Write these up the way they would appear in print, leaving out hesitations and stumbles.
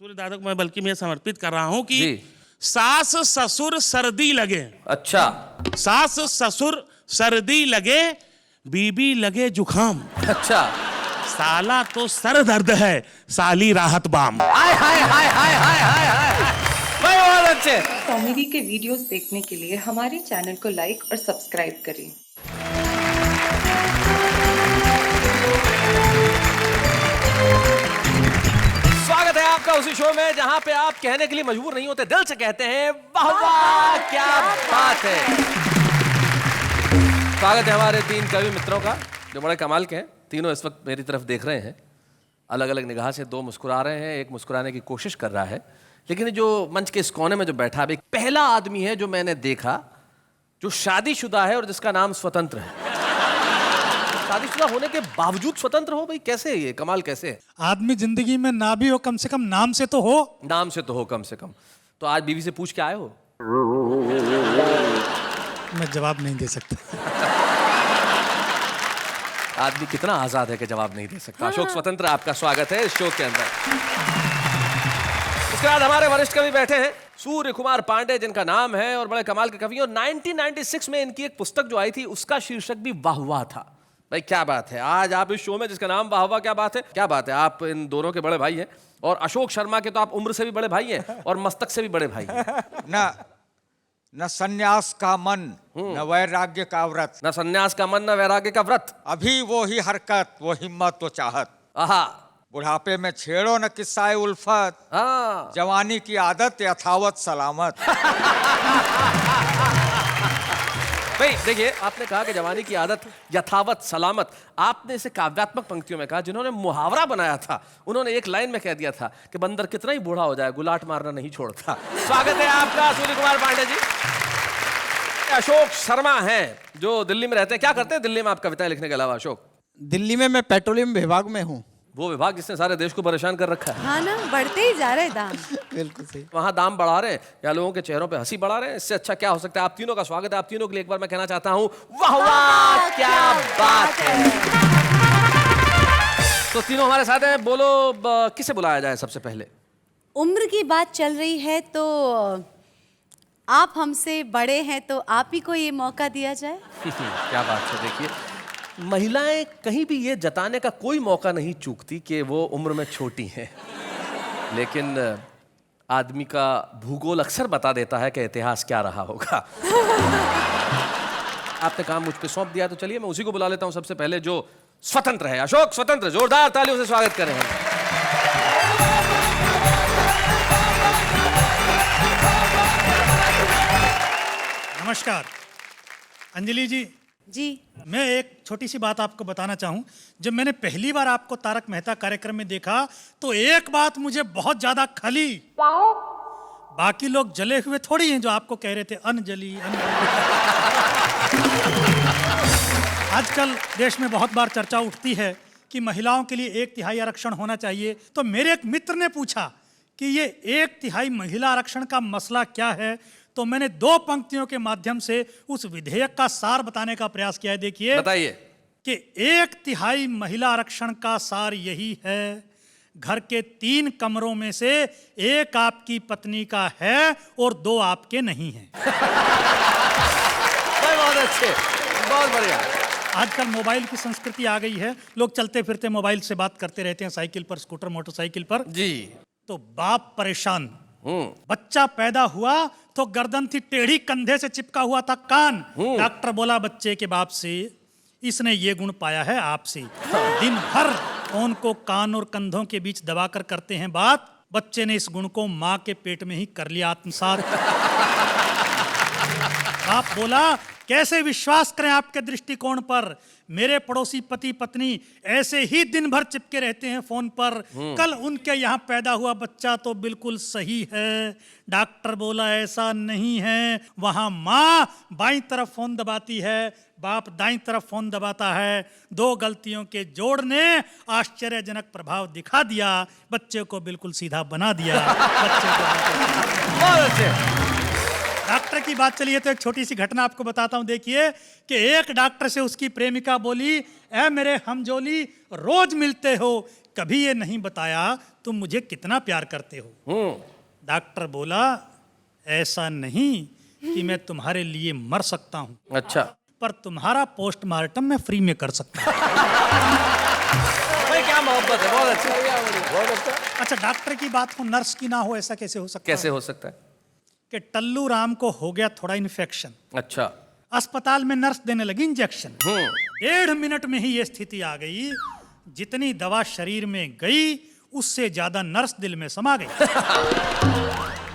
सूर्य दादा को मैं समर्पित कर रहा हूं कि सास ससुर सर्दी लगे। अच्छा, सास ससुर सर्दी लगे, बीबी लगे जुखाम। अच्छा। साला तो सर दर्द है, साली राहत बाम। हाय हाय हाय हाय हाय हाय हाय, बहुत अच्छे। कॉमेडी के वीडियोस देखने के लिए हमारे चैनल को लाइक और सब्सक्राइब करें। स्वागत है आपका उसी शो में जहां पे आप कहने के लिए मजबूर नहीं होते, दिल से कहते हैं वाह वाह क्या बात है। स्वागत है हमारे तीन कवि मित्रों का जो बड़े कमाल के हैं। तीनों इस वक्त मेरी तरफ देख रहे हैं, अलग अलग निगाह से। दो मुस्कुरा रहे हैं, एक मुस्कुराने की कोशिश कर रहा है। लेकिन जो मंच के इस कोने में जो बैठा है, पहला आदमी है जो मैंने देखा जो शादीशुदा है और जिसका नाम स्वतंत्र है। शादीशुदा होने के बावजूद स्वतंत्र हो, भाई कैसे है ये? कमाल कैसे है? आदमी जिंदगी में ना भी हो, कम से कम नाम से तो हो। नाम से तो हो कम से कम। तो आज बीवी से पूछ के आए हो? मैं जवाब नहीं दे सकता। आदमी कितना आजाद है कि जवाब नहीं दे सकता। अशोक स्वतंत्र, आपका स्वागत है इस शो के अंदर। इसके बाद हमारे वरिष्ठ कवि बैठे हैं सूर्य कुमार पांडे, जिनका नाम है और बड़े कमाल के कवि। और 1996 में इनकी एक पुस्तक जो आई थी उसका शीर्षक भी वाह वाह था। भाई क्या बात है, आज आप इस शो में जिसका नाम वाह वाह क्या बात है, क्या बात है। आप इन दोनों के बड़े भाई हैं और अशोक शर्मा के तो आप उम्र से भी बड़े भाई हैं और मस्तक से भी बड़े भाई हैं। न सन्यास का मन, न वैराग्य का व्रत। न सन्यास का मन, न वैराग्य का व्रत। अभी वो ही हरकत, वो हिम्मत, वो चाहत। आहा। बुढ़ापे में छेड़ो न किस्सा उल्फत, हाँ। जवानी की आदत यथावत सलामत। भाई देखिए, आपने कहा कि जवानी की आदत यथावत सलामत। आपने इसे काव्यात्मक पंक्तियों में कहा। जिन्होंने मुहावरा बनाया था उन्होंने एक लाइन में कह दिया था कि बंदर कितना ही बूढ़ा हो जाए गुलाट मारना नहीं छोड़ता। स्वागत है आपका सूर्य कुमार पांडे जी। अशोक शर्मा हैं जो दिल्ली में रहते हैं। क्या करते हैं दिल्ली में आप कविताएं लिखने के अलावा अशोक? दिल्ली में मैं पेट्रोलियम विभाग में हूँ। वो विभाग जिसने सारे देश को परेशान कर रखा है। हाँ ना, बढ़ते ही जा रहे दाम। बिल्कुल सही। वहां दाम बढ़ा रहे हैं या लोगों के चेहरों पे हंसी बढ़ा रहे हैं? इससे अच्छा क्या हो सकता है। आप तीनों का स्वागत है। आप तीनों के लिए एक बार मैं कहना चाहता हूं वाह वाह क्या बात है। तो तीनों हमारे साथ हैं। बोलो किसे बुलाया जाए सबसे पहले? उम्र की बात चल रही है तो आप हमसे बड़े हैं तो आप ही को ये मौका दिया जाए। क्या बात है। देखिए, महिलाएं कहीं भी ये जताने का कोई मौका नहीं चूकती कि वो उम्र में छोटी हैं, लेकिन आदमी का भूगोल अक्सर बता देता है कि इतिहास क्या रहा होगा। आपने काम मुझ पे सौंप दिया तो चलिए मैं उसी को बुला लेता हूं सबसे पहले जो स्वतंत्र है। अशोक स्वतंत्र, जोरदार तालियों से स्वागत करें। नमस्कार अंजलि जी। जी। मैं एक छोटी सी बात आपको बताना चाहूं। जब मैंने पहली बार आपको तारक मेहता कार्यक्रम में देखा तो एक बात मुझे बहुत ज्यादा खली। बाकी लोग जले हुए थोड़ी हैं जो आपको कह रहे थे अनजली आजकल देश में बहुत बार चर्चा उठती है कि महिलाओं के लिए 1/3 आरक्षण होना चाहिए। तो मेरे एक मित्र ने पूछा कि ये 1/3 महिला आरक्षण का मसला क्या है। तो मैंने 2 पंक्तियों के माध्यम से उस विधेयक का सार बताने का प्रयास किया है। देखिए, बताइए कि 1/3 महिला आरक्षण का सार यही है, घर के 3 कमरों में से 1 आपकी पत्नी का है और 2 आपके नहीं हैं। बहुत अच्छे, बहुत बढ़िया। आजकल मोबाइल की संस्कृति आ गई है, लोग चलते फिरते मोबाइल से बात करते रहते हैं, साइकिल पर, स्कूटर, मोटरसाइकिल पर जी। तो बाप परेशान। बच्चा पैदा हुआ तो गर्दन थी टेढ़ी, कंधे से चिपका हुआ था कान। डॉक्टर बोला बच्चे के बाप से, इसने ये गुण पाया है आपसे। दिन भर फोन को कान और कंधों के बीच दबाकर करते हैं बात। बच्चे ने इस गुण को माँ के पेट में ही कर लिया आत्मसात। बाप बोला कैसे विश्वास करें आपके दृष्टिकोण पर, मेरे पड़ोसी पति पत्नी ऐसे ही दिन भर चिपके रहते हैं फोन पर। कल उनके यहाँ पैदा हुआ बच्चा तो बिल्कुल सही है। डॉक्टर बोला ऐसा नहीं है, वहां माँ बाईं तरफ फोन दबाती है, बाप दाईं तरफ फोन दबाता है। 2 गलतियों के जोड़ ने आश्चर्यजनक प्रभाव दिखा दिया, बच्चे को बिल्कुल सीधा बना दिया। बच्चे को बहुत अच्छे। डॉक्टर की बात चली है तो एक छोटी सी घटना आपको बताता हूं। देखिए कि एक डॉक्टर से उसकी प्रेमिका बोली, ऐ मेरे हमजोली रोज मिलते हो, कभी ये नहीं बताया तुम मुझे कितना प्यार करते हो। डॉक्टर बोला ऐसा नहीं कि मैं तुम्हारे लिए मर सकता हूँ, अच्छा पर तुम्हारा पोस्टमार्टम मैं फ्री में कर सकता हूँ। भाई क्या मोहब्बत है, बहुत अच्छा, बहुत अच्छा। अच्छा, डॉक्टर की बात हो नर्स की ना हो, ऐसा कैसे हो सकता कैसे है? हो सकता है? कि टल्लू राम को हो गया थोड़ा इन्फेक्शन, अच्छा। अस्पताल में नर्स देने लगी इंजेक्शन। 1.5 मिनट में ही ये स्थिति आ गई, जितनी दवा शरीर में गई उससे ज्यादा नर्स दिल में समा गई।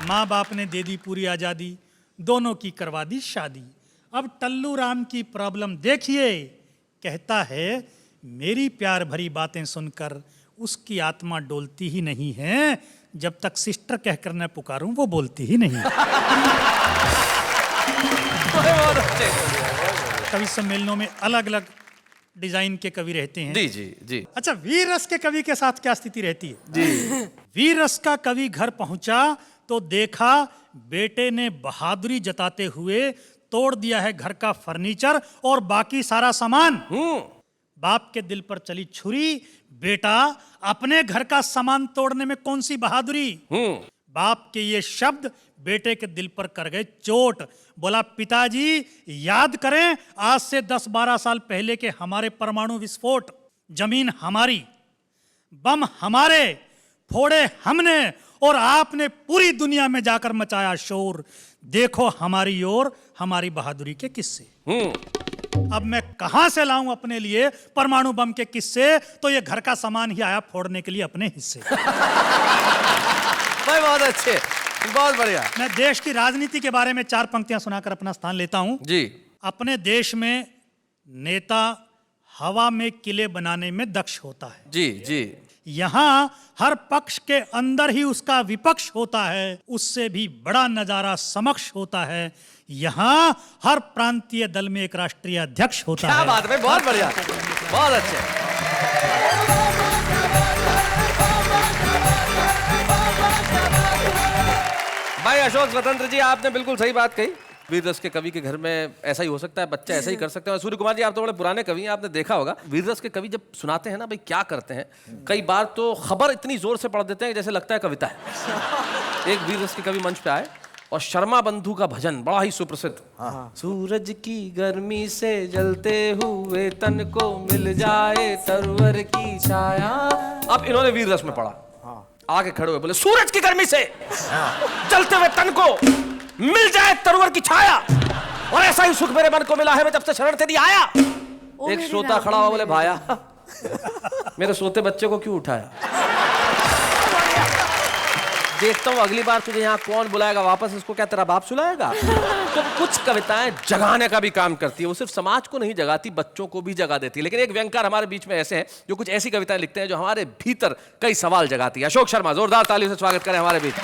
माँ बाप ने दे दी पूरी आजादी, दोनों की करवा दी शादी। अब टल्लू राम की प्रॉब्लम देखिए, कहता है मेरी प्यार भरी बातें सुनकर उसकी आत्मा डोलती ही नहीं है, जब तक सिस्टर कहकर न पुकारूं वो बोलती ही नहीं। बहुत अच्छे। कवि सम्मेलनों में अलग अलग डिजाइन के कवि रहते हैं। जी जी जी अच्छा, वीर रस के कवि के साथ क्या स्थिति रहती है? जी। वीर रस का कवि घर पहुंचा तो देखा बेटे ने बहादुरी जताते हुए तोड़ दिया है घर का फर्नीचर और बाकी सारा सामान। बाप के दिल पर चली छुरी, बेटा अपने घर का सामान तोड़ने में कौन सी बहादुरी। बाप के ये शब्द बेटे के दिल पर कर गए चोट। बोला पिताजी याद करें आज से 10-12 साल पहले के हमारे परमाणु विस्फोट, जमीन हमारी, बम हमारे, फोड़े हमने और आपने पूरी दुनिया में जाकर मचाया शोर। देखो हमारी ओर हमारी बहादुरी के किस्से। अब मैं कहां से लाऊं अपने लिए परमाणु बम के किस्से, तो ये घर का सामान ही आया फोड़ने के लिए अपने हिस्से। भाई बहुत अच्छे, बहुत बढ़िया। मैं देश की राजनीति के बारे में 4 पंक्तियां सुनाकर अपना स्थान लेता हूं। जी। अपने देश में नेता हवा में किले बनाने में दक्ष होता है। जी जी। यहां हर पक्ष के अंदर ही उसका विपक्ष होता है, उससे भी बड़ा नजारा समक्ष होता है। यहां हर प्रांतीय दल में एक राष्ट्रीय अध्यक्ष होता है। क्या बात है, बहुत बढ़िया, बहुत अच्छे। भाई अशोक स्वतंत्र जी, आपने बिल्कुल सही बात कही। वीर रस के कवि के घर में ऐसा ही हो सकता है, बच्चा ऐसा ही कर सकते हैं। और सूर्य कुमार जी, आप तो बड़े पुराने कवि हैं, आपने देखा होगा वीर रस के कवि जब सुनाते हैं ना, भाई क्या करते हैं, कई बार तो खबर इतनी जोर से पढ़ देते हैं जैसे लगता है कविता है। एक वीर रस के कवि मंच पे आए और शर्मा बंधु का भजन बड़ा ही सुप्रसिद्ध, सूरज की गर्मी से जलते हुए तन को मिल जाए तरवर की छाया। अब इन्होंने वीर रस में पढ़ा, आगे खड़े हुए बोले सूरज की गर्मी से जलते हुए तन को मिल जाए तरवर की छाया, और ऐसा ही सुख मेरे मन को मिला है मैं जब से शरण तेरी आया। एक श्रोता खड़ा हुआ बोले भाया मेरे सोते बच्चे को क्यों उठाया। देखता हूँ अगली बार तुझे यहाँ कौन बुलाएगा वापस, इसको क्या तेरा बाप सुलाएगा। तो कुछ कविताएं जगाने का भी काम करती है, वो सिर्फ समाज को नहीं जगाती, बच्चों को भी जगा देती है। लेकिन एक व्यंगकार हमारे बीच में ऐसे हैं जो कुछ ऐसी कविताएं लिखते हैं जो हमारे भीतर कई सवाल जगाती है। अशोक शर्मा, जोरदार तालियों से स्वागत करें हमारे बीच।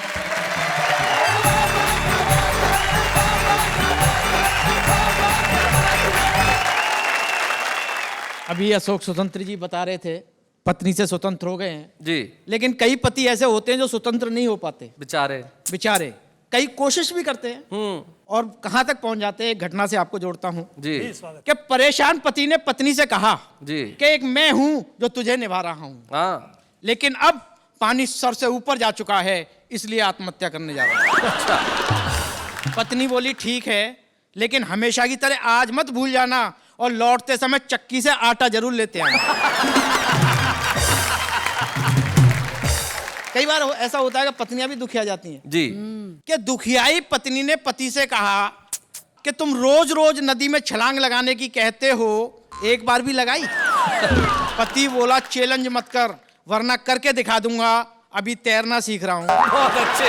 अभी अशोक स्वतंत्र जी बता रहे थे पत्नी से स्वतंत्र हो गए हैं जी। लेकिन कई पति ऐसे होते हैं जो स्वतंत्र नहीं हो पाते बेचारे, कई कोशिश भी करते हैं और कहां तक पहुंच जाते हैं। एक घटना से आपको जोड़ता हूं जी कि परेशान पति ने पत्नी से कहा जी कि एक मैं हूं जो तुझे निभा रहा हूं, हाँ, लेकिन अब पानी सर से ऊपर जा चुका है इसलिए आत्महत्या करने जा रहा हूं। अच्छा। पत्नी बोली ठीक है, लेकिन हमेशा की तरह आज मत भूल जाना और लौटते समय चक्की से आटा जरूर लेते आना। कई बार ऐसा होता है कि पत्नियां भी दुखिया जाती हैं जी। कि दुखियाई पत्नी ने पति से कहा कि तुम रोज रोज नदी में छलांग लगाने की कहते हो, एक बार भी लगाई। पति बोला चैलेंज मत कर वरना करके दिखा दूंगा, अभी तैरना सीख रहा हूं। बहुत अच्छे।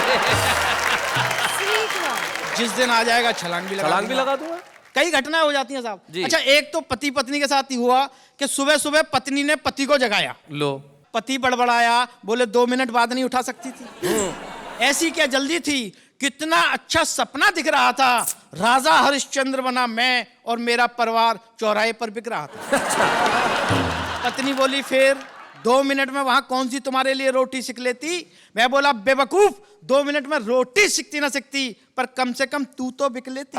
जिस दिन आ जाएगा छलांग भी लगा दूंगा। कई घटनाएं हो जाती हैं साहब। जी। अच्छा, एक तो पति पत्नी के साथ ही हुआ कि सुबह सुबह पत्नी ने पति को जगाया, लो, पति बड़बड़ाया, बोले 2 मिनट बाद नहीं उठा सकती थी। ऐसी क्या जल्दी थी, कितना अच्छा सपना दिख रहा था, राजा हरिश्चंद्र बना मैं और मेरा परिवार चौराहे पर बिक रहा था। पत्नी बोली फिर 2 मिनट में वहां कौन सी तुम्हारे लिए रोटी सीख लेती। मैं बोला बेवकूफ, 2 मिनट में रोटी सीखती ना सीखती, पर कम से कम तू तो बिक लेती।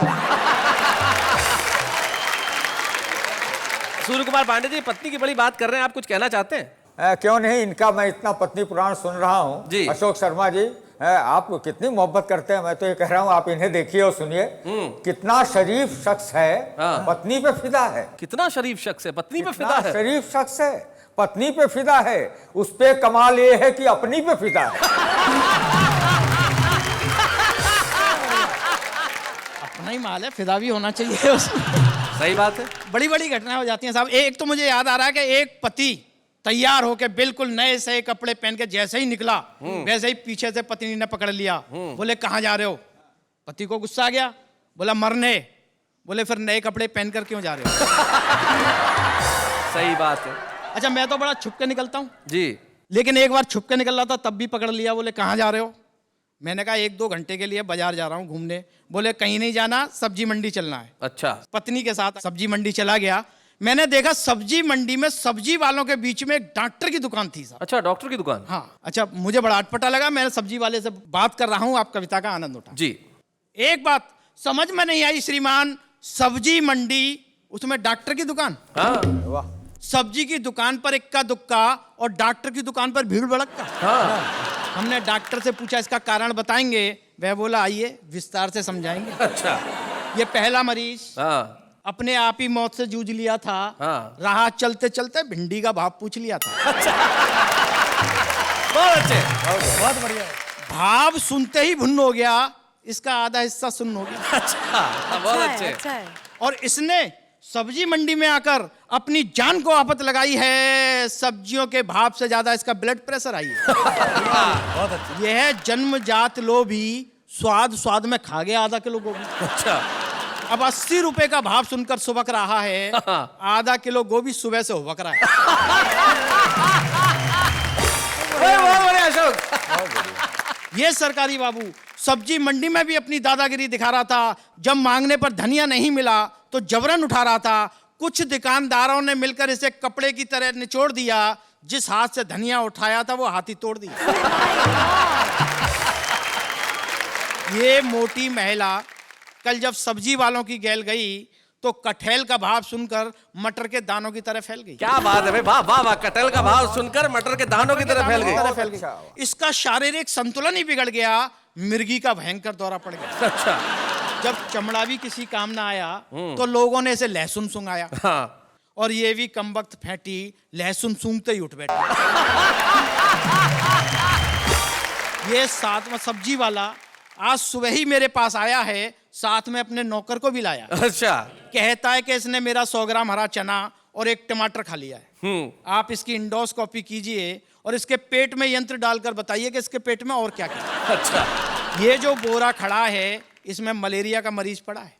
सूर्य कुमार पांडे जी, पत्नी की बड़ी बात कर रहे हैं, आप कुछ कहना चाहते हैं? क्यों नहीं, इनका मैं इतना पत्नी पुराण सुन रहा जी। हूँ। अशोक शर्मा जी, आप कितनी मोहब्बत करते हैं, मैं तो ये कह रहा हूँ आप इन्हें देखिए और सुनिए। कितना शरीफ शख्स है, हाँ। पत्नी पे फिदा है। कितना शरीफ शख्स है, पत्नी पे कितना फिदा है। शरीफ शख्स है, पत्नी पे फिदा है। उस पे कमाल ये है कि अपनी पे फिदा है। अपना ही माल है, फिदा भी होना चाहिए उसमें। सही बात है। बड़ी बड़ी घटनाएं हो जाती हैं साहब। एक तो मुझे याद आ रहा है कि एक पति तैयार होके बिल्कुल नए से कपड़े पहन के जैसे ही निकला, वैसे ही पीछे से पत्नी ने पकड़ लिया। बोले कहाँ जा रहे हो? पति को गुस्सा आ गया, बोला मरने। बोले फिर नए कपड़े पहन कर क्यों जा रहे हो? सही बात है अच्छा, मैं तो बड़ा छुप के निकलता हूँ, जी। लेकिन एक बार छुप के निकल रहा था तब भी पकड़ लिया। बोले कहाँ जा रहे हो? मैंने कहा 1-2 घंटे के लिए बाजार जा रहा हूँ घूमने। बोले कहीं नहीं जाना, सब्जी मंडी चलना है। अच्छा। पत्नी के साथ सब्जी मंडी चला गया। मैंने देखा सब्जी मंडी में सब्जी वालों के बीच में एक डॉक्टर की दुकान थी साहब। अच्छा, डॉक्टर की दुकान। हाँ, अच्छा, मुझे बड़ा अटपटा लगा। मैं सब्जी वाले से बात कर रहा हूँ, आप कविता का आनंद उठा। जी। एक बात समझ में नहीं आई श्रीमान, सब्जी मंडी उसमें डॉक्टर की दुकान। हाँ वाह, सब्जी की दुकान पर इक्का दुक्का और डॉक्टर की दुकान पर भीड़ भड़क्का। हाँ। हमने डॉक्टर से पूछा इसका कारण बताएंगे? वह बोला आइए विस्तार से समझाएंगे। अच्छा। ये पहला मरीज हाँ अपने आप ही मौत से जूझ लिया था। हाँ। राह चलते चलते भिंडी का भाव पूछ लिया था। बहुत अच्छे। बहुत बढ़िया है। भाव सुनते ही भुन्न हो गया, इसका आधा हिस्सा सुन्न हो गया। अच्छा, बहुत अच्छा है, अच्छे। अच्छा है। और इसने सब्जी मंडी में आकर अपनी जान को आफत लगाई है। सब्जियों के भाव से ज्यादा इसका ब्लड प्रेशर आई है। बहुत अच्छा। यह जन्मजात लोभी, स्वाद स्वाद में खा गया आधा किलो गोभी। अच्छा। अब 80 रुपए का भाव सुनकर सुबक रहा है। आधा किलो गोभी सुबह से हुबक रहा है। बहुत बढ़िया अशोक। ये सरकारी बाबू सब्जी मंडी में भी अपनी दादागिरी दिखा रहा था। जब मांगने पर धनिया नहीं मिला तो जबरन उठा रहा था। कुछ दुकानदारों ने मिलकर इसे कपड़े की तरह निचोड़ दिया। जिस हाथ से धनिया उठाया था वो हाथ ही तोड़ दिया। ये मोटी महिला कल जब सब्जी वालों की गैल गई तो कटहल का भाव सुनकर मटर के दानों की तरह फैल गई। क्या बात है भाई, वाह वाह वाह। कटहल का भाव सुनकर मटर के दानों की तरह फैल गई। इसका शारीरिक संतुलन ही बिगड़ गया। मिर्गी का भयंकर दौरा पड़ गया। अच्छा। जब चमड़ा भी किसी काम ना आया तो लोगों ने इसे लहसुन सूंघाया। हाँ। और ये भी कमबख्त फैटी लहसुन सूंघते ही उठ बैठी। ये साथ में सब्जी वाला आज सुबह ही मेरे पास आया है, साथ में अपने नौकर को भी लाया। अच्छा। कहता है कि इसने मेरा 100 ग्राम हरा चना और एक टमाटर खा लिया है। आप इसकी इंडोस्कोपी कीजिए और इसके पेट में यंत्र डालकर बताइए कि इसके पेट में और क्या क्या। अच्छा। ये जो बोरा खड़ा है इसमें मलेरिया का मरीज पड़ा है।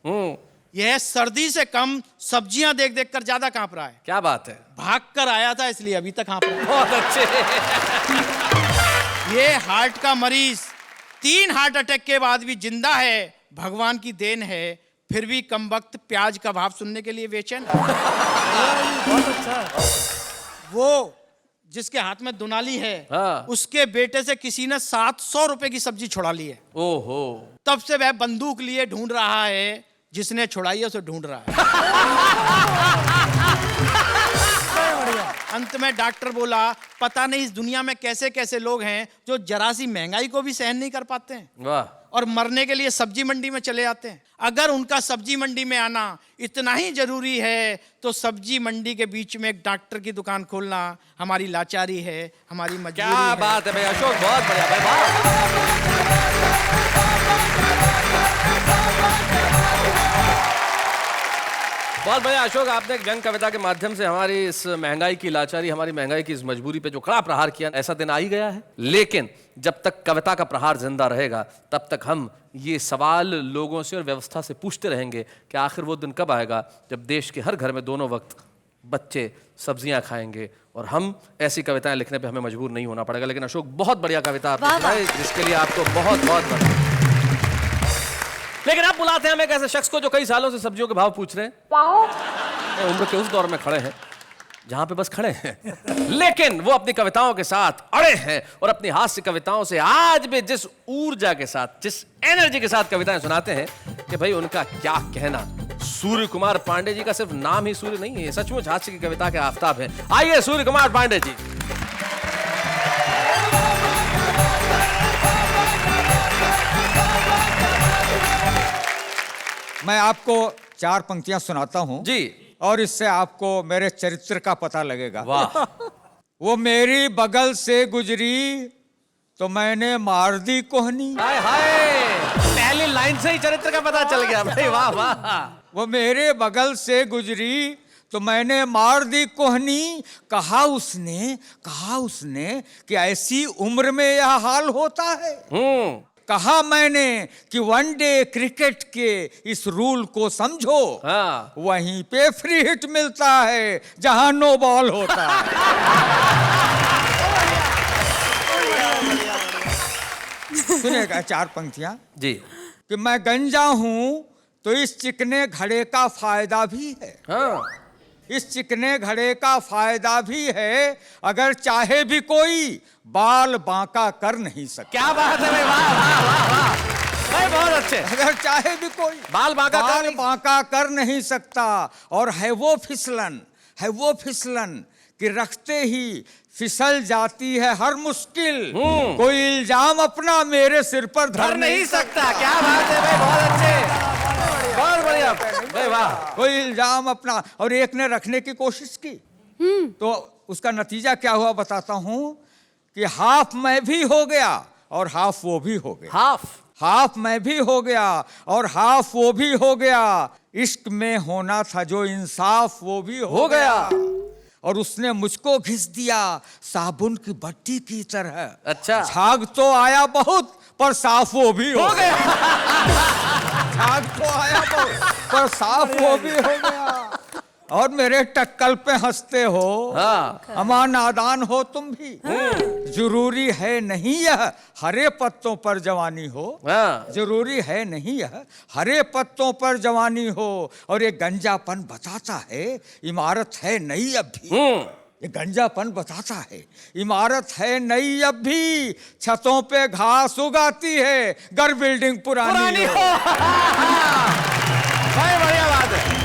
यह सर्दी से कम सब्जियां देख देख कर ज्यादा कांप रहा है। क्या बात है। भाग कर आया था इसलिए अभी तक कांप रहा है। बहुत अच्छे। ये हार्ट का मरीज 3 हार्ट अटैक के बाद भी जिंदा है। भगवान की देन है, फिर भी कमबख्त प्याज का भाव सुनने के लिए बेचैन। बहुत अच्छा है। वो जिसके हाथ में दुनाली है, हाँ। उसके बेटे से किसी ने 700 रुपए की सब्जी छुड़ा ली है। ओहो। तब से वह बंदूक लिए ढूंढ रहा है, जिसने छुड़ाई है उसे ढूंढ रहा है। अंत में डॉक्टर बोला पता नहीं इस दुनिया में कैसे कैसे लोग हैं जो जरा सी महंगाई को भी सहन नहीं कर पाते हैं वाह। और मरने के लिए सब्जी मंडी में चले आते हैं। अगर उनका सब्जी मंडी में आना इतना ही जरूरी है तो सब्जी मंडी के बीच में एक डॉक्टर की दुकान खोलना हमारी लाचारी है, हमारी मजबूरी क्या है। बात है भाई अशोक, बहुत बढ़िया भाई, वाह। बहुत बढ़िया अशोक, आपने एक व्यंग कविता के माध्यम से हमारी इस महंगाई की लाचारी, हमारी महंगाई की इस मजबूरी पे जो कड़ा प्रहार किया। ऐसा दिन आ ही गया है, लेकिन जब तक कविता का प्रहार जिंदा रहेगा तब तक हम ये सवाल लोगों से और व्यवस्था से पूछते रहेंगे कि आखिर वो दिन कब आएगा जब देश के हर घर में दोनों वक्त बच्चे सब्जियां खाएंगे और हम ऐसी कविताएं लिखने पे हमें मजबूर नहीं होना पड़ेगा। लेकिन अशोक, बहुत बढ़िया कविता आपने सुनाई, जिसके लिए आपको बहुत बहुत बधाई। लेकिन आप बुलाते हैं हम एक ऐसे शख्स को जो कई सालों से सब्जियों के भाव पूछ रहे हैं। उम्र के उस दौर में खड़े हैं जहां पे बस खड़े हैं, लेकिन वो अपनी कविताओं के साथ अड़े हैं और अपनी हास्य कविताओं से आज भी जिस ऊर्जा के साथ, जिस एनर्जी के साथ कविताएं सुनाते हैं कि भाई उनका क्या कहना। सूर्य कुमार पांडे जी का सिर्फ नाम ही सूर्य नहीं है, सचमुच हास्य की कविता के आफताब हैं। आइए सूर्य कुमार पांडे जी। मैं आपको 4 पंक्तियां सुनाता हूं जी। और इससे आपको मेरे चरित्र का पता लगेगा। वाह। वो मेरी बगल से गुजरी तो मैंने मार दी कोहनी। हाय हाय, पहली लाइन से ही चरित्र का पता चल गया भाई, वाह वाह। वो मेरे बगल से गुजरी तो मैंने मार दी कोहनी। कहा उसने कि ऐसी उम्र में यह हाल होता है। कहा मैंने कि वनडे क्रिकेट के इस रूल को समझो। हाँ। वहीं पे फ्री हिट मिलता है जहां नो बॉल होता है। सुनेगा 4 पंक्तियां जी। कि मैं गंजा हूं तो इस चिकने घड़े का फायदा भी है। हाँ। इस चिकने घड़े का फायदा भी है, अगर चाहे भी कोई बाल बांका कर नहीं सकता। क्या बात है भाई, वाह वाह वाह वाह भाई, बहुत अच्छे। अगर चाहे भी कोई बाल बांका कर नहीं सकता। और है वो फिसलन कि रखते ही फिसल जाती है हर मुश्किल। कोई इल्जाम अपना मेरे सिर पर धर नहीं सकता। क्या बात है भाई, बहुत अच्छे, बहुत बढ़िया भाई, वाह। कोई इल्जाम अपना। और एक ने रखने की कोशिश की तो उसका नतीजा क्या हुआ बताता हूं कि हाफ मैं भी हो गया और हाफ वो भी हो गया। हाफ मैं भी हो गया और हाफ वो भी हो गया। इश्क में होना था जो इंसाफ वो भी हो गया। और उसने मुझको घिस दिया साबुन की बट्टी की तरह। अच्छा। झाग तो आया बहुत पर साफ वो भी हो गया। झाग तो आया बहुत पर साफ वो भी हो गया। और मेरे टक्कल पे हंसते हो। हाँ। अमा नादान हो तुम भी। जरूरी है नहीं यह हरे पत्तों पर जवानी हो। हाँ। जरूरी है नहीं यह हरे पत्तों पर जवानी हो। और ये गंजापन बताता है इमारत है नई अब भी। ये गंजापन बताता है इमारत है नई अब भी। छतों पे घास उगाती है गर बिल्डिंग पुरानी हो। भाई बढ़िया बात है,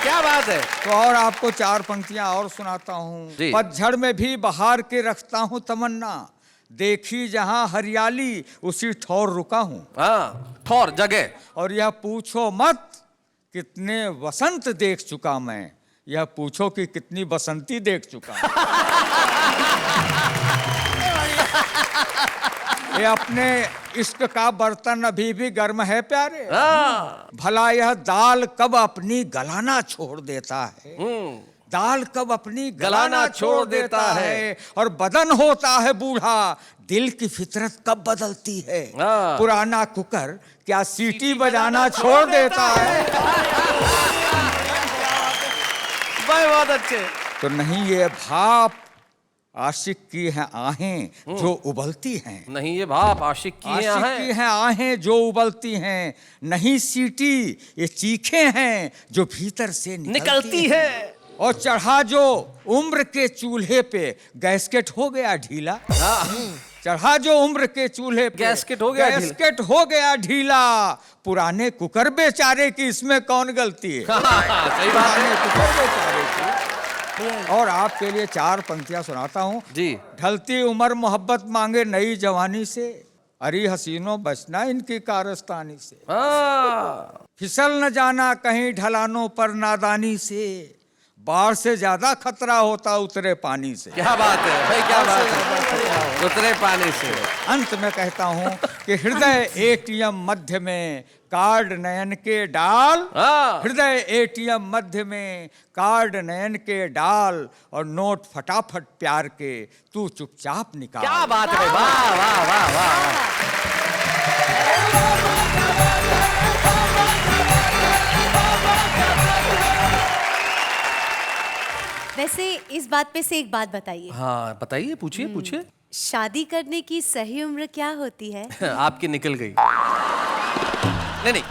क्या बात है। तो और आपको 4 पंक्तियां और सुनाता हूँ। पतझड़ में भी बहार के रखता हूँ तमन्ना। देखी जहां हरियाली उसी ठौर रुका हूँ। हाँ, ठौर जगह। और यह पूछो मत कितने वसंत देख चुका मैं। यह पूछो कि कितनी बसंती देख चुका। ये अपने इश्क का बर्तन अभी भी गर्म है प्यारे। भला यह दाल कब अपनी गलाना छोड़ देता है। दाल कब अपनी गलाना छोड़ देता है। और बदन होता है बूढ़ा दिल की फितरत कब बदलती है। पुराना कुकर क्या सीटी बजाना छोड़ देता है। भाई बहुत अच्छे। तो नहीं ये भाप आशिक की हैं आहें जो उबलती हैं। नहीं ये भाप आशिक की हैं आहें जो उबलती हैं। नहीं सीटी ये चीखें हैं जो भीतर से निकलती है। और चढ़ा जो उम्र के चूल्हे पे गैस्केट हो गया ढीला। चढ़ा जो उम्र के चूल्हे पे गैस्केट हो गया ढीला। पुराने कुकर बेचारे की इसमें कौन गलती है। सही बात है। कुकर बेचारे की। और आपके लिए 4 पंक्तियां सुनाता हूँ जी। ढलती उम्र मोहब्बत मांगे नई जवानी से। अरे हसीनों बचना इनकी कारस्तानी से। फिसल न जाना कहीं ढलानों पर नादानी से। बाढ़ से ज्यादा खतरा होता उतरे पानी से। क्या बात है भाई, क्या बात है, उतरे पानी से। अंत में कहता हूँ कि हृदय एटीएम मध्य में कार्ड नयन के डाल। हृदय एटीएम मध्य में कार्ड नयन के डाल। और नोट फटाफट प्यार के तू चुपचाप निकाल। क्या बात है, वाह वाह वाह वाह। वैसे इस बात पे से एक बात बताइए। हाँ बताइए, पूछिए पूछिए। शादी करने की सही उम्र क्या होती है? आपकी निकल गई। नहीं,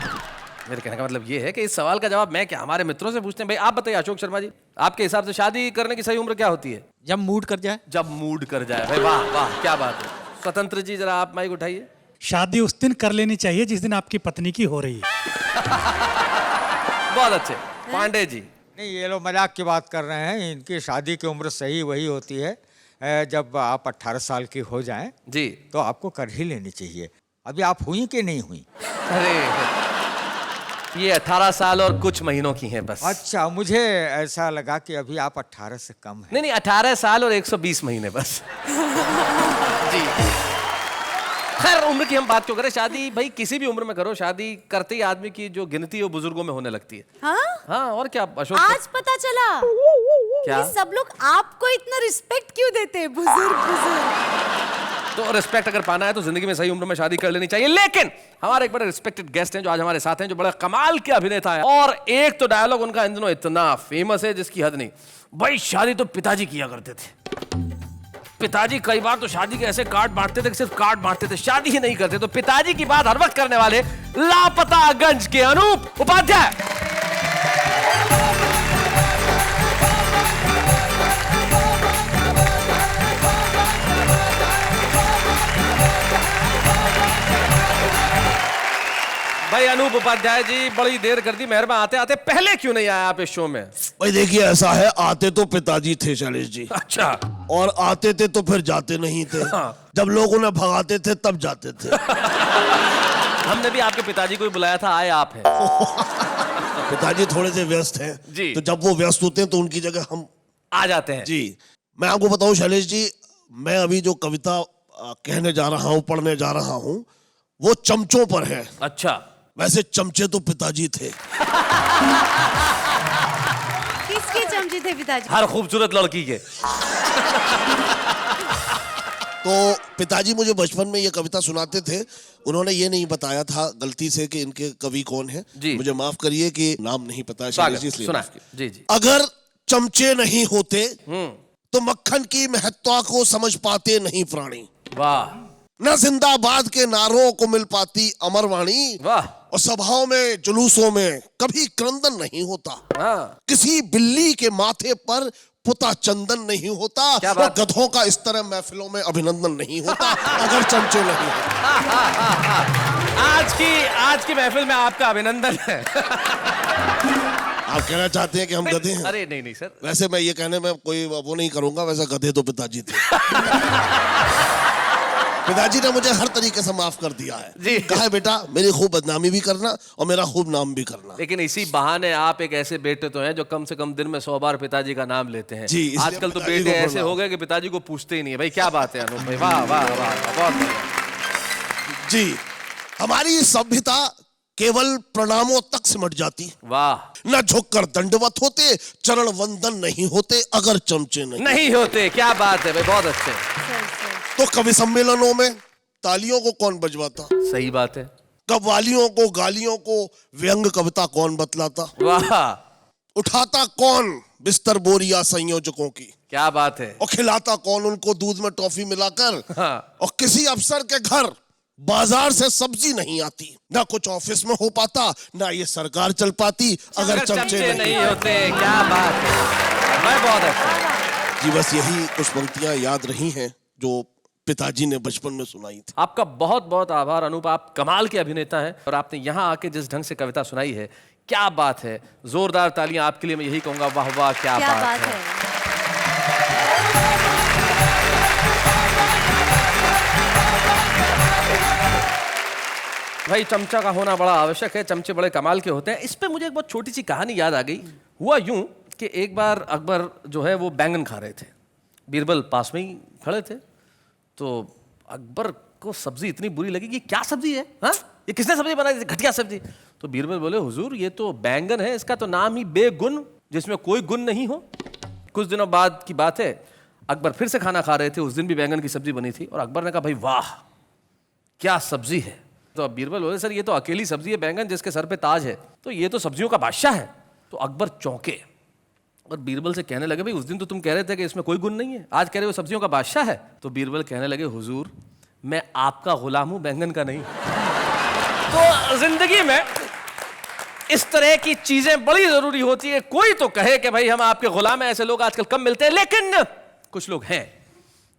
मेरे कहने का मतलब ये है कि इस सवाल का जवाब मैं क्या, हमारे मित्रों से पूछते हैं। भाई आप बताइए अशोक शर्मा जी, आपके हिसाब से शादी करने की सही उम्र क्या होती है? जब मूड कर जाए। जब मूड कर जाए। भाई वाह वाह, क्या बात है। स्वतंत्र जी जरा आप माइक उठाइए। शादी उस दिन कर लेनी चाहिए जिस दिन आपकी पत्नी की हो रही है। बहुत अच्छे। पांडे जी। नहीं, ये लोग मजाक की बात कर रहे हैं। इनकी शादी की उम्र सही वही होती है जब आप 18 साल की हो जाएं जी, तो आपको कर ही लेनी चाहिए। अभी आप हुई कि नहीं हुई? अरे ये 18 साल और कुछ महीनों की हैं बस। अच्छा, मुझे ऐसा लगा कि अभी आप 18 से कम हैं। नहीं 18 साल और 120 महीने बस। जी खैर, उम्र की हम बात क्यों करें, शादी भाई किसी भी उम्र में करो, शादी करते ही आदमी की जो गिनती है वो बुजुर्गों में होने लगती है। हाँ और क्या अशोक, आज पता चला क्या कि सब लोग आपको इतना रिस्पेक्ट क्यों देते हैं, बुजुर्ग। तो रिस्पेक्ट अगर पाना है तो जिंदगी में सही उम्र में शादी कर लेनी चाहिए। लेकिन हमारे एक बड़े रिस्पेक्टेड गेस्ट हैं जो आज हमारे साथ हैं, जो बड़ा कमाल के अभिनेता है, और एक तो डायलॉग उनका इन दिनों इतना फेमस है जिसकी हद नहीं। भाई शादी तो पिताजी किया करते थे, पिताजी कई बार तो शादी के ऐसे कार्ड बांटते थे कि सिर्फ कार्ड बांटते थे, शादी ही नहीं करते। तो पिताजी की बात हर वक्त करने वाले लापतागंज के अनूप उपाध्याय। भाई अनूप उपाध्याय जी, बड़ी देर कर दी, मेहरबान आते आते पहले क्यों नहीं आया आप इस शो में? भाई देखिए, ऐसा है, आते तो पिताजी थे शैलेश जी। अच्छा। और आते थे तो फिर जाते नहीं थे। हाँ। जब लोग उन्हें भगाते थे तब जाते थे। हमने भी आपके पिताजी को ही बुलाया था, आए आप हैं। पिताजी थोड़े से व्यस्त हैं जी। तो जब वो व्यस्त होते हैं तो उनकी जगह हम आ जाते हैं। जी। मैं आपको बताऊं शैलेश जी, मैं अभी जो कविता कहने जा रहा हूं, पढ़ने जा रहा हूं, वो चमचों पर है। अच्छा। वैसे चमचे तो पिताजी थे। किसके चमचे थे पिताजी? हर खूबसूरत लड़की के। तो पिताजी मुझे बचपन में ये कविता सुनाते थे। उन्होंने ये नहीं बताया था गलती से कि इनके कवि कौन है। जी। मुझे माफ करिए कि नाम नहीं पता है शैलेश जी, इसलिए सुना। माफ कीजिए। जी जी। अगर चमचे नहीं होते तो मक्खन की महत्ता को समझ पाते नहीं प्राणी। वाह न जिंदाबाद के नारों को मिल पाती अमर वाणी। वाह। और सभाओं में जुलूसों में कभी क्रंदन नहीं होता। हाँ। किसी बिल्ली के माथे पर पुता चंदन नहीं होता। क्या और बात? गधों का इस तरह महफिलों में अभिनंदन नहीं होता अगर चमचे नहीं होते। आज की महफिल में आपका अभिनंदन है। आप कहना चाहते हैं कि हम गधे हैं? अरे नहीं सर। वैसे मैं ये कहने में कोई वो नहीं करूंगा, वैसे गधे तो पिताजी थे। पिताजी ने मुझे हर तरीके से माफ कर दिया है जी। कहा है बेटा मेरी खूब बदनामी भी करना और मेरा खूब नाम भी करना। लेकिन इसी बहाने आप एक ऐसे बेटे तो हैं जो कम से कम दिन में 100 बार पिताजी का नाम लेते हैं। जी, इसलिए आजकल तो पिताजी बेटे को ऐसे प्रणाम। हो गए कि पिताजी को पूछते ही नहीं है। भाई क्या बात है अनूप भाई, वाह वाह वाह, बहुत बढ़िया। जी, हमारी सभ्यता केवल प्रणामों तक सिमट जाती। वाह। न झुककर दंडवत होते, चरण वंदन नहीं होते अगर चमचे नहीं होते। क्या बात है भाई, बहुत अच्छे। तो कवि सम्मेलनों में तालियों को कौन बजवाता? सही बात है। कव्वालियों को, गालियों को व्यंग कविता कौन बतलाता? वाह। उठाता कौन बिस्तर बोरिया संयोजकों की? क्या बात है। और खिलाता कौन उनको दूध में टॉफी मिलाकर? हाँ। और किसी अफसर के घर बाजार से सब्जी नहीं आती, ना कुछ ऑफिस में हो पाता, ना ये सरकार चल पाती अगर चमचे नहीं होते। क्या बात है भाई, बहुत अच्छा। जी, बस यही कुछ पंक्तियां याद रही हैं जो पिताजी ने बचपन में सुनाई थी। आपका बहुत बहुत आभार अनूप, आप कमाल के अभिनेता हैं और आपने यहाँ आके जिस ढंग से कविता सुनाई है, क्या बात है। जोरदार तालियां आपके लिए, मैं यही कहूंगा, वाह वाह क्या बात है। भाई चमचा का होना बड़ा आवश्यक है, चमचे बड़े कमाल के होते हैं। इस पे मुझे एक बहुत छोटी सी कहानी याद आ गई। हुआ यूं कि एक बार अकबर जो है वो बैंगन खा रहे थे, बीरबल पास में ही खड़े थे। तो अकबर को सब्जी इतनी बुरी लगी कि क्या सब्जी है, हाँ ये किसने सब्जी बनाई थी, घटिया सब्जी। तो बीरबल बोले हुजूर ये तो बैंगन है, इसका तो नाम ही बेगुन, जिसमें कोई गुण नहीं हो। कुछ दिनों बाद की बात है, अकबर फिर से खाना खा रहे थे, उस दिन भी बैंगन की सब्जी बनी थी, और अकबर ने कहा भाई वाह क्या सब्जी है। तो अब बीरबल बोले सर ये तो अकेली सब्जी है बैंगन जिसके सर पे ताज है, तो ये तो सब्जियों का बादशाह है। तो अकबर चौंके और बीरबल से कहने लगे भाई उस दिन तो तुम कह रहे थे कि इसमें कोई गुण नहीं है, आज कह रहे हो सब्जियों का बादशाह है। तो बीरबल कहने लगे हुजूर मैं आपका गुलाम हूं, बैंगन का नहीं। तो जिंदगी में इस तरह की चीजें बड़ी जरूरी होती है। कोई तो कहे कि भाई हम आपके गुलाम हैं, ऐसे लोग आजकल कम मिलते हैं, लेकिन कुछ लोग हैं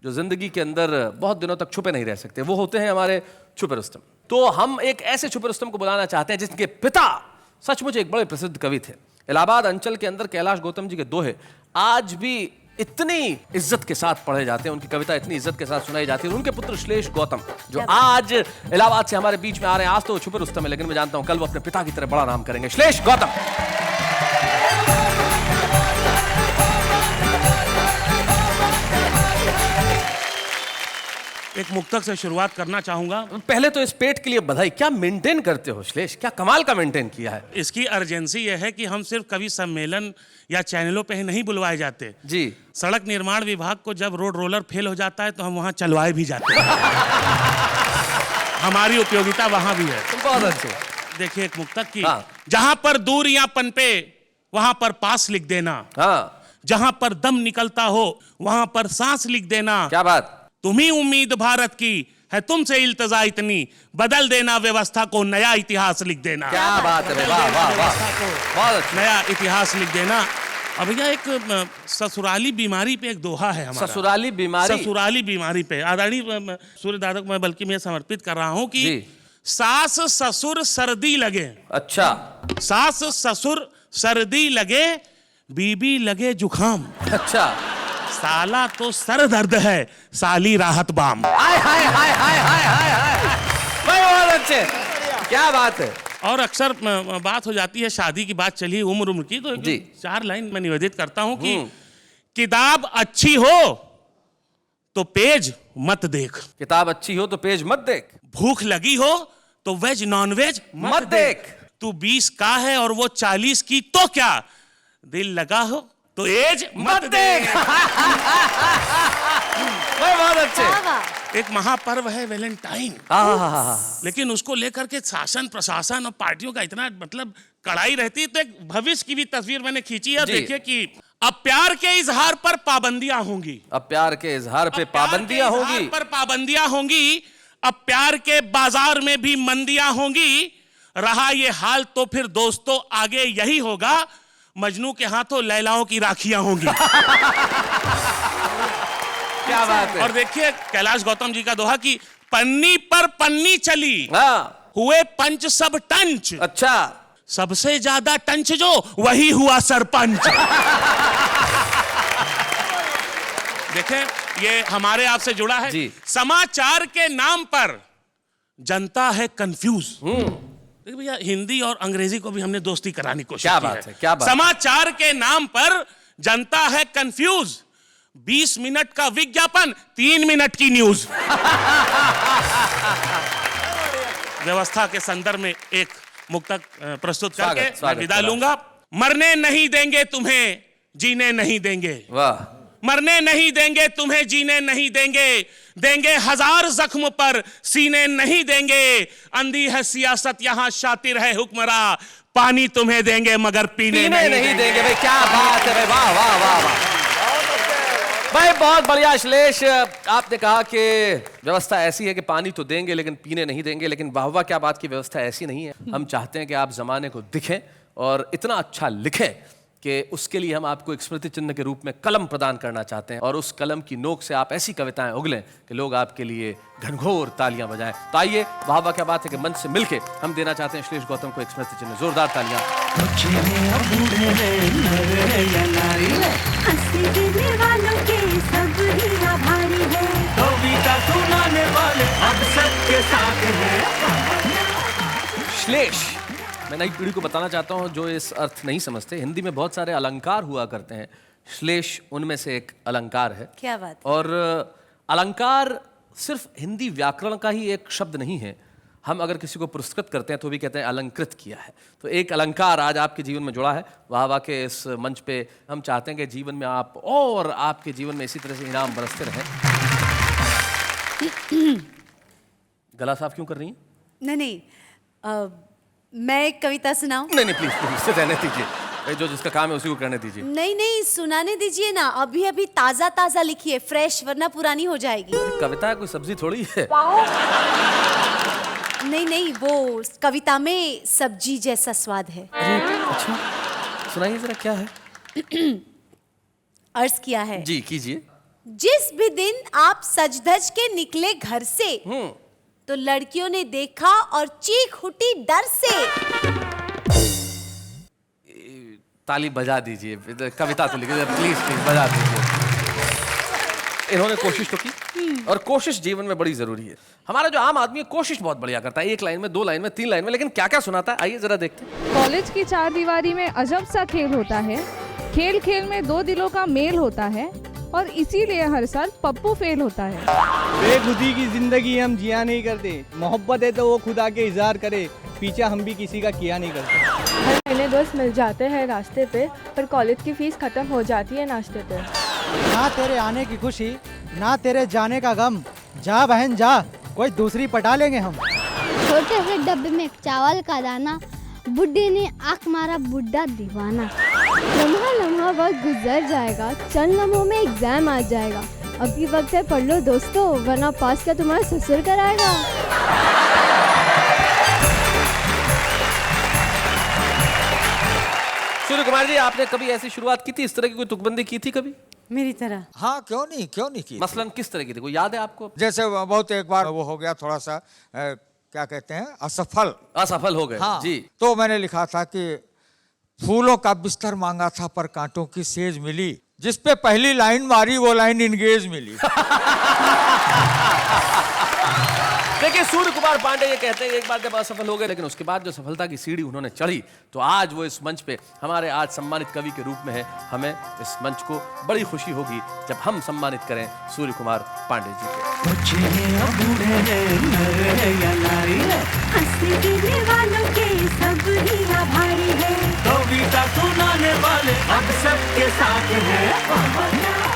जो जिंदगी के अंदर बहुत दिनों तक छुपे नहीं रह सकते, वो होते हैं हमारे छुपे रुस्तम। तो हम एक ऐसे छुपे रुस्तम को बुलाना चाहते हैं जिनके पिता सचमुच एक बड़े प्रसिद्ध कवि थे। इलाहाबाद अंचल के अंदर कैलाश गौतम जी के दोहे आज भी इतनी इज्जत के साथ पढ़े जाते हैं, उनकी कविता इतनी इज्जत के साथ सुनाई जाती है। उनके पुत्र श्लेष गौतम जो आज इलाहाबाद से हमारे बीच में आ रहे हैं, आज तो छुपे रुस्तम है, लेकिन मैं जानता हूं कल वो अपने पिता की तरह बड़ा नाम करेंगे। श्लेष गौतम। एक मुक्तक से शुरुआत करना चाहूंगा। पहले तो इस पेट के लिए बधाई। क्या मेंटेन करते हो श्लेष, क्या कमाल का मेंटेन किया है। इसकी अर्जेंसी यह है कि हम सिर्फ कवि सम्मेलन या चैनलों पे ही नहीं बुलवाए जाते जी। सड़क निर्माण विभाग को जब रोड रोलर फेल हो जाता है तो हम वहां चलवाए भी जाते हैं। हमारी उपयोगिता वहां भी है। बहुत अच्छे। देखिए एक मुक्तक की। हाँ। जहां पर दूरियां पनपे वहां पर पास लिख देना, हाँ, जहां पर दम निकलता हो वहां पर सांस लिख देना। क्या बात। तुम्ही उम्मीद भारत की है, तुमसे इल्तजा इतनी, बदल देना व्यवस्था को, नया इतिहास लिख देना। क्या बात है, वाह वाह वाह, बहुत अच्छा। नया इतिहास लिख देना। अब भैया एक ससुराली बीमारी पे एक दोहा है हमारा। ससुराली बीमारी। ससुराली बीमारी पे आदरणीय सूर्य दादा को मैं बल्कि मैं समर्पित कर रहा हूं कि जी। सास ससुर सर्दी लगे। अच्छा। सास ससुर सर्दी लगे, बीबी लगे जुखाम। अच्छा। साला तो सर दर्द है, साली राहत बाम। हाय हाय हाय हाय हाय हाय हाय, बहुत अच्छे, क्या बात है। और अक्सर बात हो जाती है, शादी की बात चली उम्र की, तो जी। 4 लाइन मैं निवेदित करता हूं कि किताब अच्छी हो तो पेज मत देख, किताब अच्छी हो तो पेज मत देख, भूख लगी हो तो वेज नॉन वेज मत देख, तू 20 का है और वो 40 की तो क्या, दिल लगा हो तो एज मत देख। बहुत अच्छे। एक महापर्व है वैलेंटाइन, लेकिन उसको लेकर के शासन प्रशासन और पार्टियों का इतना मतलब कड़ाई रहती है। तो एक भविष्य की भी तस्वीर मैंने खींची है। देखिए कि अब प्यार के इजहार पर पाबंदियां होंगी, अब प्यार के इजहार पे पाबंदियां होंगी, पर पाबंदियां होंगी। अब प्यार के बाजार में भी मंदियां होंगी। रहा ये हाल तो फिर दोस्तों आगे यही होगा, मजनू के हाथों लैलाओं की राखियां होंगी। क्या बात है। और देखिए कैलाश गौतम जी का दोहा कि पन्नी पर पन्नी चली, हाँ, हुए पंच सब टंच। अच्छा। सबसे ज्यादा टंच जो वही हुआ सरपंच। देखें ये हमारे आपसे जुड़ा है जी। समाचार के नाम पर जनता है कंफ्यूज। देखिए भैया हिंदी और अंग्रेजी को भी हमने दोस्ती कराने की कोशिश क्या की बात है, क्या बात। समाचार के नाम पर जनता है कंफ्यूज, 20 मिनट का विज्ञापन, 3 मिनट की न्यूज। व्यवस्था के संदर्भ में एक मुक्तक प्रस्तुत करके मैं विदा लूंगा। मरने नहीं देंगे तुम्हें, जीने नहीं देंगे। वाह। मरने नहीं देंगे तुम्हें, जीने नहीं देंगे, देंगे 1000 जख्म पर सीने नहीं देंगे। अंधी है सियासत यहाँ शातिर है हुक्मरा, पानी तुम्हें देंगे मगर पीने नहीं देंगे। भाई क्या बात है भाई, वाह वाह वाह वाह भाई, बहुत बढ़िया। श्लेष आपने कहा कि व्यवस्था ऐसी है कि पानी तो देंगे लेकिन पीने नहीं देंगे, लेकिन वाह वाह क्या बात की व्यवस्था ऐसी नहीं है। हम चाहते हैं कि आप जमाने को दिखें और इतना अच्छा लिखें कि उसके लिए हम आपको एक स्मृति चिन्ह के रूप में कलम प्रदान करना चाहते हैं, और उस कलम की नोक से आप ऐसी कविताएं उगलें कि लोग आपके लिए घनघोर तालियां बजाएं। तो आइए, वाह वाह क्या बात है कि मंच से मिलके हम देना चाहते हैं श्लेष गौतम को एक स्मृति चिन्ह। जोरदार तालियां। श्लेष, मैं नई पीढ़ी को बताना चाहता हूं जो इस अर्थ नहीं समझते, हिंदी में बहुत सारे अलंकार हुआ करते हैं, श्लेष उनमें से एक अलंकार है। क्या बात। और अलंकार सिर्फ हिंदी व्याकरण का ही एक शब्द नहीं है। हम अगर किसी को पुरस्कृत करते हैं तो भी कहते हैं अलंकृत किया है। तो एक अलंकार आज आपके जीवन में जुड़ा है। वाह वाह के इस मंच पे हम चाहते हैं कि जीवन में आप और आपके जीवन में इसी तरह से इनाम बरसते रहें। गला साफ क्यों कर रही हैं? नहीं, मैं एक कविता सुनाऊं? नहीं प्लीज प्लीज रहने दीजिए, जो जिसका काम है उसी को करने दीजिए। नहीं सुनाने दीजिए ना, अभी अभी ताजा ताजा लिखिए, फ्रेश, वरना पुरानी हो जाएगी। कविता कोई सब्जी थोड़ी है। नहीं, वो कविता में सब्जी जैसा स्वाद है। अरे अच्छा, सुनाइए जरा क्या है। अर्ज किया है जी, कीजिए। जिस भी दिन आप सज धज के निकले घर से, तो लड़कियों ने देखा और चीख उठी डर से। ताली बजा दीजिए, कविता तो लिखिए प्लीज प्लीज बजा दीजिए। इन्होंने कोशिश तो की, और कोशिश जीवन में बड़ी जरूरी है। हमारा जो आम आदमी है कोशिश बहुत बढ़िया करता है, 1 लाइन में, 2 लाइन में, 3 लाइन में, लेकिन क्या क्या सुनाता है आइए जरा देखते हैं। कॉलेज की चारदीवारी में अजब सा खेल होता है, खेल खेल में 2 दिलों का मेल होता है, और इसीलिए हर साल पप्पू फेल होता है। बेखुदी की जिंदगी हम जिया नहीं करते, मोहब्बत है तो वो खुदा के इजहार करे, पीछा हम भी किसी का किया नहीं करते। हर महीने दोस्त मिल जाते हैं रास्ते पे, पर कॉलेज की फीस खत्म हो जाती है नाश्ते पे। ना तेरे आने की खुशी, ना तेरे जाने का गम, जा बहन जा, कोई दूसरी पटा लेंगे हम। छोटे से डब्बे में चावल का दाना, बुड्ढी ने आँख मारा बुड्ढा दीवाना। लम्हा लम्हा वक्त गुजर जाएगा, चंद लम्हों में एग्जाम आ जाएगा। अभी वक्त है पढ़ लो दोस्तों, वरना पास का तुम्हारा ससुर कराएगा। सूर्य कुमार जी, आपने कभी ऐसी शुरुआत की थी, इस तरह की कोई तुकबंदी की थी कभी? मेरी तरह। हाँ, क्यों नहीं की। मसलन किस तरह की थी, कोई याद है आपको? जैसे बहुत एक बार वो हो गया थोड़ा सा क्या कहते हैं, असफल हो गए। हाँ, जी। तो मैंने लिखा था कि फूलों का बिस्तर मांगा था पर कांटों की सेज मिली, जिस पे पहली लाइन मारी वो लाइन इंगेज मिली। देखिए, सूर्य कुमार पांडे ये कहते हैं एक बार जब असफल हो गए, लेकिन उसके बाद जो सफलता की सीढ़ी उन्होंने चढ़ी, तो आज वो इस मंच पे हमारे आज सम्मानित कवि के रूप में है। हमें इस मंच को बड़ी खुशी होगी जब हम सम्मानित करें सूर्य कुमार पांडे जी को। कविता सुनाने वाले अब सबके साथ हैं।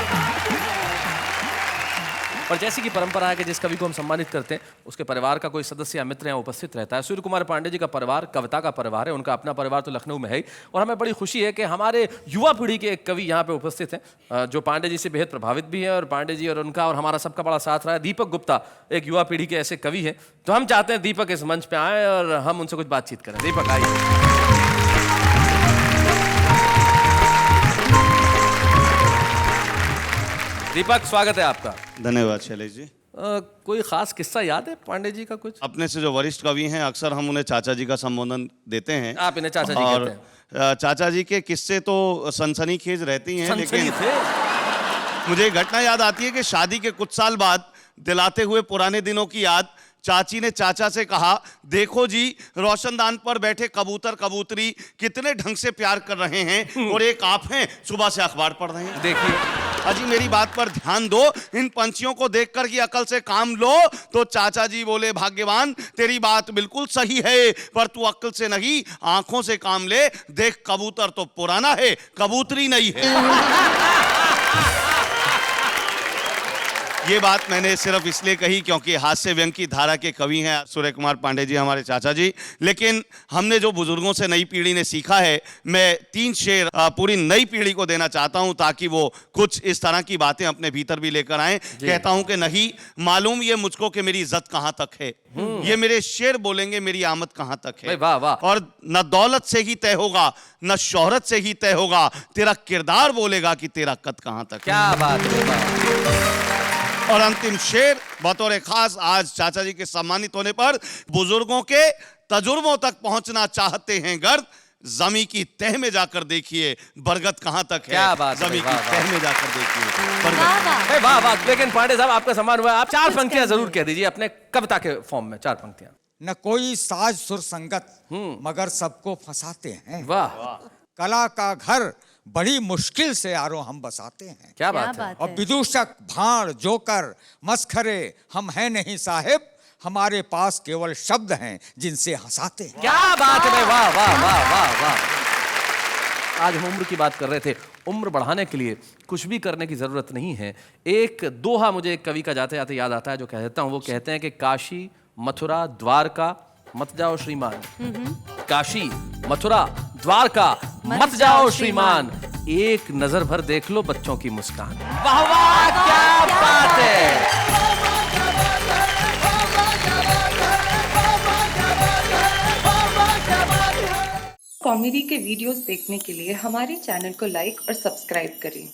और जैसी कि परंपरा है कि जिस कवि को हम सम्मानित करते हैं उसके परिवार का कोई सदस्य या मित्र यहाँ उपस्थित रहता है। सूर्य कुमार पांडे जी का परिवार कविता का परिवार है, उनका अपना परिवार तो लखनऊ में है ही, और हमें बड़ी खुशी है कि हमारे युवा पीढ़ी के एक कवि यहाँ पे उपस्थित हैं जो पांडे जी से बेहद प्रभावित भी है, और पांडे जी और उनका और हमारा सबका बड़ा साथ रहा है। दीपक गुप्ता एक युवा पीढ़ी के ऐसे कवि हैं, तो हम चाहते हैं दीपक इस मंच पर आए और हम उनसे कुछ बातचीत करें। दीपक आइए। दीपक, स्वागत है आपका। धन्यवाद शैलेश जी। कोई खास किस्सा याद है पांडे जी का कुछ? अपने से जो वरिष्ठ कवि हैं अक्सर हम उन्हें चाचा जी का संबोधन देते हैं। आप इन्हें चाचा जी कहते हैं। चाचा जी के किस्से तो सनसनीखेज रहती हैं, लेकिन मुझे एक घटना याद आती है कि शादी के कुछ साल बाद दिलाते हुए पुराने दिनों की याद, चाची ने चाचा से कहा, देखो जी रोशनदान पर बैठे कबूतर कबूतरी कितने ढंग से प्यार कर रहे हैं, और एक आप हैं सुबह से अखबार पढ़ रहे हैं। देखिए अजी मेरी बात पर ध्यान दो, इन पंछियों को देखकर की अकल से काम लो। तो चाचा जी बोले, भाग्यवान तेरी बात बिल्कुल सही है, पर तू अकल से नहीं आंखों से काम ले। देख कबूतर तो पुराना है, कबूतरी नहीं है। ये बात मैंने सिर्फ इसलिए कही क्योंकि हास्य व्यंग की धारा के कवि हैं सूर्य कुमार पांडे जी, हमारे चाचा जी। लेकिन हमने जो बुजुर्गों से नई पीढ़ी ने सीखा है, मैं 3 शेर पूरी नई पीढ़ी को देना चाहता हूं ताकि वो कुछ इस तरह की बातें अपने भीतर भी लेकर आएं। कहता हूं कि नहीं मालूम ये मुझको कि मेरी इज्जत कहां तक है, ये मेरे शेर बोलेंगे मेरी आमद कहां तक है। वाह वाह। और न दौलत से ही तय होगा, न शोहरत से ही तय होगा, तेरा किरदार बोलेगा कि तेरा कद कहां तक है। क्या बात है। और अंतिम शेर बतौर खास आज चाचा जी के सम्मानित होने पर, बुजुर्गों के तजुर्बों तक पहुंचना चाहते हैं गर्द, जमी की तह में जाकर देखिए बरगद कहां तक है। क्या बात है। जमी की तह में जाकर देखिए वाह वाह। लेकिन पांडे साहब आपका सम्मान हुआ, आप 4 पंक्तियां जरूर कह दीजिए अपने कविता के फॉर्म में, 4 पंक्तियां। न कोई साज सुर संगत मगर सबको फंसाते हैं। वाह। कला का घर बड़ी मुश्किल से यारों हम बसाते हैं। क्या बात है। और विदूषक भाड़ जोकर मस्खरे हम हैं नहीं साहिब, हमारे पास केवल शब्द हैं जिनसे हंसाते हैं। क्या बात है। वाह वाह वाह वाह वाह। आज हम उम्र की बात कर रहे थे, उम्र बढ़ाने के लिए कुछ भी करने की जरूरत नहीं है। एक दोहा मुझे एक कवि का जाते जाते याद आता है जो कहता हूं, वो कहते हैं कि काशी मथुरा द्वारका मत जाओ श्रीमान। काशी मथुरा द्वारका मत जाओ श्रीमान, एक नजर भर देख लो बच्चों की मुस्कान। वाह वाह, क्या बात है। कॉमेडी के वीडियोस देखने के लिए हमारे चैनल को लाइक और सब्सक्राइब करें।